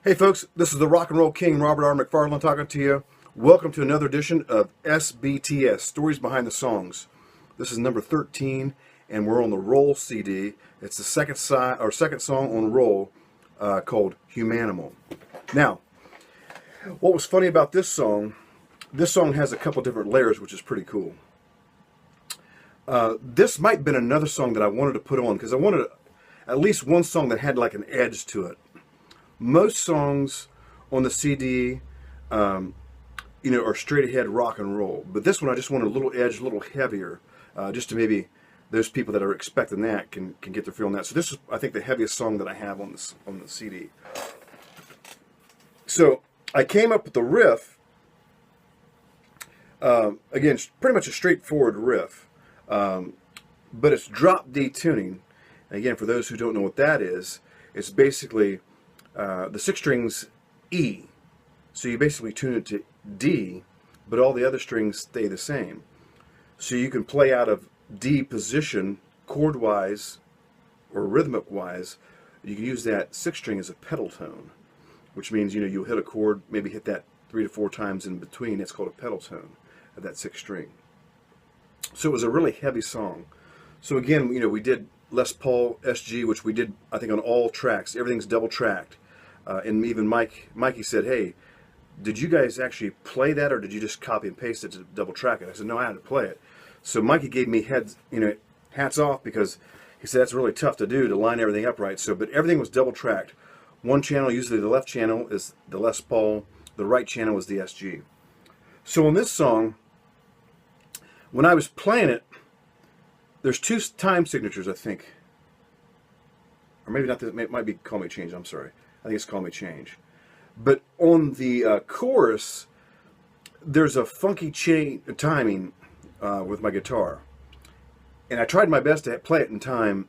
Hey folks, this is the Rock and Roll King, Robert R. McFarland, talking to you. Welcome to another edition of SBTS, Stories Behind the Songs. This is number 13, and we're on the Roll CD. It's the second song on Roll, called HumAnimal. Now, what was funny about this song has a couple different layers, which is pretty cool. This might have been another song that I wanted to put on, because I wanted at least one song that had like an edge to it. Most songs on the CD, are straight ahead rock and roll. But this one, I just want a little edge, a little heavier, just to maybe those people that are expecting that can get their feel on that. So this is, I think, the heaviest song that I have on the CD. So I came up with the riff. Again, pretty much a straightforward riff, but it's drop D tuning. Again, for those who don't know what that is, it's basically the six strings E. So you basically tune it to D, but all the other strings stay the same. So you can play out of D position chord-wise or rhythmic-wise. You can use that sixth string as a pedal tone, which means you'll hit a chord, maybe hit that 3 to 4 times in between. It's called a pedal tone of that sixth string. So it was a really heavy song. So again, we did Les Paul SG, which we did, I think, on all tracks. Everything's double tracked. And even Mikey said, "Hey, did you guys actually play that, or did you just copy and paste it to double track it?" I said, "No, I had to play it." So Mikey gave me hats off, because he said that's really tough to do, to line everything up right. So, but everything was double tracked. One channel, usually the left channel, is the Les Paul. The right channel is the SG. So on this song, when I was playing it, there's 2 time signatures, I think. Or maybe not. It might be Call Me Change. I'm sorry. I think it's Call Me Change. But on the chorus, there's a funky timing with my guitar. And I tried my best to play it in time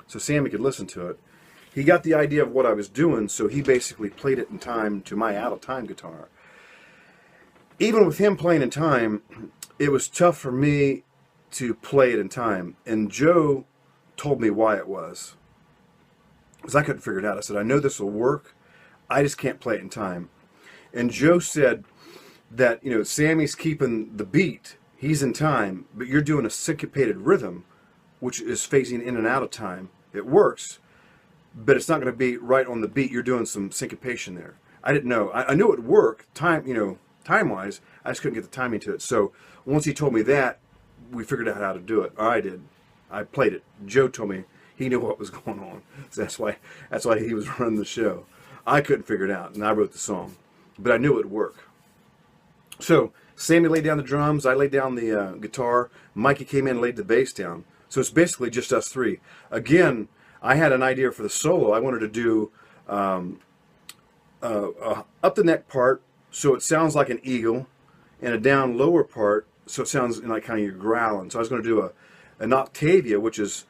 so Sammy could listen to it. He got the idea of what I was doing, so he basically played it in time to my out-of-time guitar. Even with him playing in time, it was tough for me to play it in time. And Joe told me why it was, because I couldn't figure it out. I said, "I know this will work, I just can't play it in time." And Joe said that, Sammy's keeping the beat, he's in time, but you're doing a syncopated rhythm, which is phasing in and out of time. It works, but it's not going to be right on the beat. You're doing some syncopation there. I didn't know. I knew it would work, time-wise. I just couldn't get the timing to it. So once he told me that, we figured out how to do it. Or I did. I played it. Joe told me he knew what was going on. So that's why he was running the show. I couldn't figure it out, and I wrote the song. But I knew it would work. So Sammy laid down the drums, I laid down the guitar, Mikey came in and laid the bass down. So it's basically just us three. Again, I had an idea for the solo. I wanted to do up the neck part, so it sounds like an eagle, and a down lower part, so it sounds like kind of you're growling. So I was going to do an octavia, which is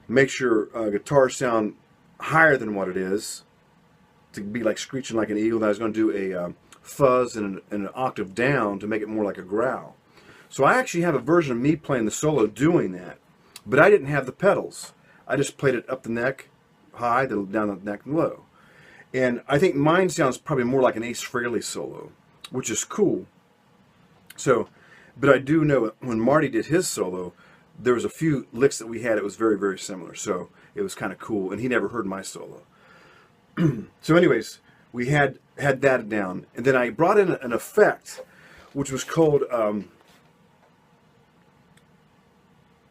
makes your guitar sound higher than what it is, to be like screeching like an eagle. And I was going to do a fuzz and an octave down to make it more like a growl. So I actually have a version of me playing the solo doing that, but I didn't have the pedals. I just played it up the neck high, then down the neck low. And I think mine sounds probably more like an Ace Frehley solo, which is cool. So, but I do know when Marty did his solo, there was a few licks that we had. It was very, very similar. So it was kind of cool. And he never heard my solo. So anyways, we had that down. And then I brought in an effect, which was called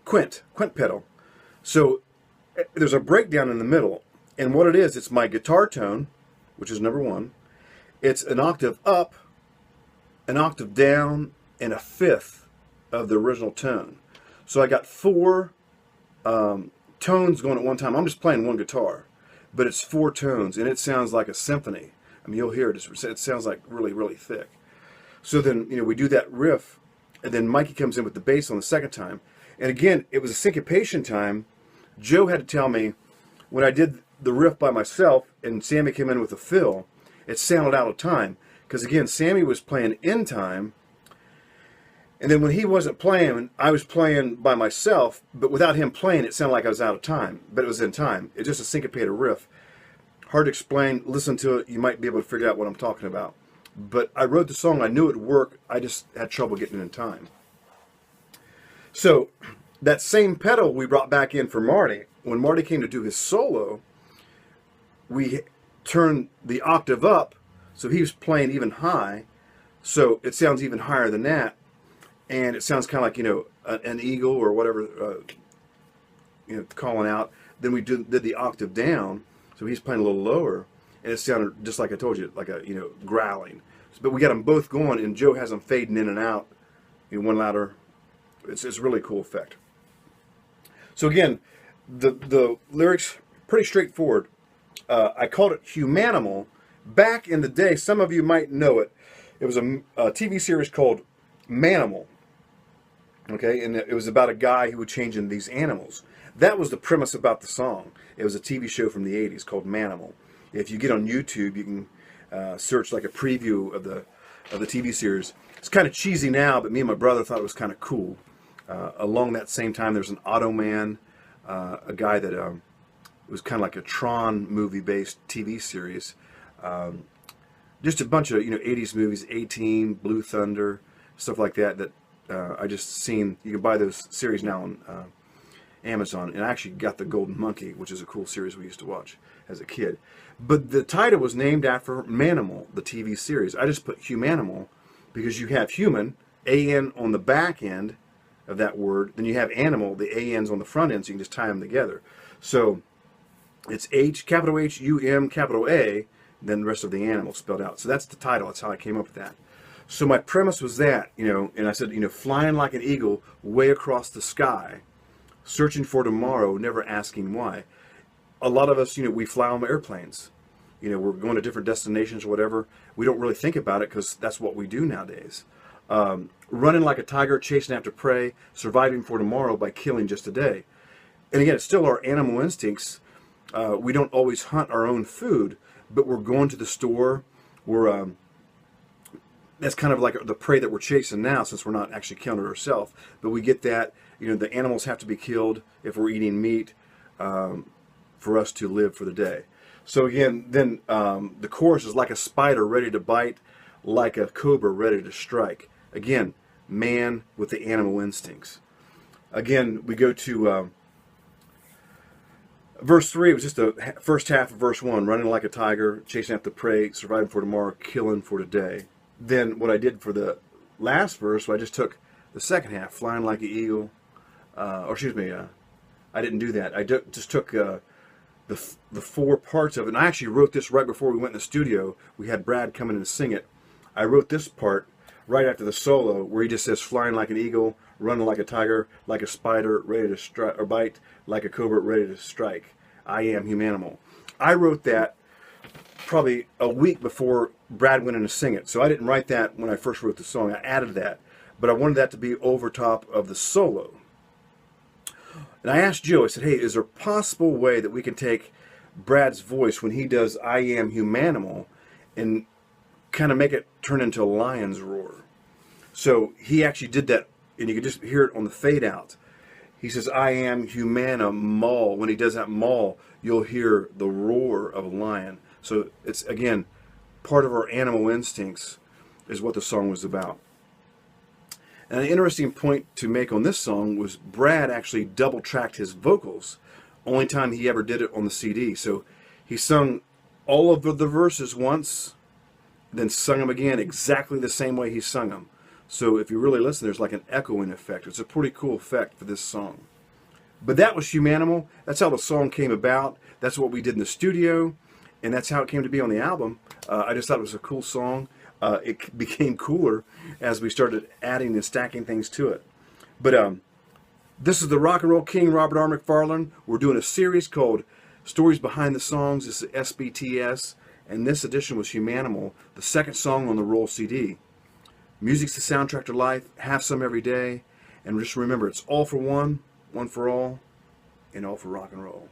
quint pedal. So there's a breakdown in the middle. And what it is, it's my guitar tone, which is number 1. It's an octave up, an octave down, and a fifth of the original tone. So I got 4 tones going at one time. I'm just playing one guitar, but it's 4 tones, and it sounds like a symphony. I mean, you'll hear it. It sounds like really, really thick. So then, we do that riff, and then Mikey comes in with the bass on the second time. And again, it was a syncopation time. Joe had to tell me, when I did the riff by myself and Sammy came in with a fill, it sounded out of time. Because again, Sammy was playing in time, and then when he wasn't playing, I was playing by myself, but without him playing, it sounded like I was out of time, but it was in time. It's just a syncopated riff. hard to explain. Listen to it, you might be able to figure out what I'm talking about. But I wrote the song, I knew it would work, I just had trouble getting it in time. So that same pedal we brought back in for Marty. When Marty came to do his solo, we turned the octave up, so he was playing even high, so it sounds even higher than that, and it sounds kind of like, you know, an eagle or whatever, you know, calling out. Then we did the octave down, so he's playing a little lower, and it sounded just like I told you, like a, you know, growling. But we got them both going, and Joe has them fading in and out, you know, one louder. It's a really cool effect. So again, the lyrics, pretty straightforward. I called it HumAnimal. Back in the day, some of you might know it. It was a TV series called Manimal. Okay, and it was about a guy who would change into these animals. That was the premise about the song. It was a TV show from the 80s called Manimal. If you get on YouTube, you can search like a preview of the TV series. It's kind of cheesy now, but me and my brother thought it was kind of cool. Along that same time, there's an Automan, a guy that it was kind of like a Tron movie-based TV series. Just a bunch of, you know, 80s movies, A-Team, Blue Thunder, stuff like that, that I just seen. You can buy those series now on Amazon. And I actually got The Golden Monkey, which is a cool series we used to watch as a kid. But the title was named after Manimal, the TV series. I just put HumAnimal because you have human, A-N on the back end of that word. Then you have animal, the A-N's on the front end, so you can just tie them together. So it's H, capital H, U-M, capital A, then the rest of the animal spelled out. So that's the title. That's how I came up with that. So my premise was that, you know, and I said, you know, flying like an eagle way across the sky, searching for tomorrow, never asking why. A lot of us, you know, we fly on airplanes. You know, we're going to different destinations or whatever. We don't really think about it because that's what we do nowadays. Running like a tiger, chasing after prey, surviving for tomorrow by killing just today. And again, it's still our animal instincts. We don't always hunt our own food, but we're going to the store. We're that's kind of like the prey that we're chasing now, since we're not actually killing it ourselves. But we get that, you know, the animals have to be killed if we're eating meat for us to live for the day. So again, then the chorus is like a spider ready to bite, like a cobra ready to strike. Again, man with the animal instincts. Again, we go to verse 3. It was just the first half of verse 1, running like a tiger, chasing after prey, surviving for tomorrow, killing for today. Then what I did for the last verse, I just took the second half, flying like an eagle, or excuse me, I didn't do that. I just took the four parts of it, and I actually wrote this right before we went in the studio. We had Brad come in and sing it. I wrote this part right after the solo, where he just says, flying like an eagle, running like a tiger, like a spider, ready to strike or bite, like a cobra, ready to strike. I am HumAnimal. I wrote that probably a week before Brad went in to sing it. So I didn't write that when I first wrote the song. I added that. But I wanted that to be over top of the solo. And I asked Joe, I said, hey, is there a possible way that we can take Brad's voice when he does I am HumAnimal and kind of make it turn into a lion's roar? So he actually did that, and you can just hear it on the fade out. He says, I am HumAnimal. When he does that mal, you'll hear the roar of a lion. So it's, again, part of our animal instincts is what the song was about. And an interesting point to make on this song was Brad actually double-tracked his vocals. Only time he ever did it on the CD. So he sung all of the verses once, then sung them again exactly the same way he sung them. So if you really listen, there's like an echoing effect. It's a pretty cool effect for this song. But that was HumAnimal. That's how the song came about. That's what we did in the studio. And that's how it came to be on the album. I just thought it was a cool song. It became cooler as we started adding and stacking things to it. But this is the Rock and Roll King, Robert R. McFarland. We're doing a series called Stories Behind the Songs. This is SBTS. And this edition was HumAnimal, the second song on the Roll CD. Music's the soundtrack to life. Have some every day. And just remember, it's all for one for all, and all for rock and roll.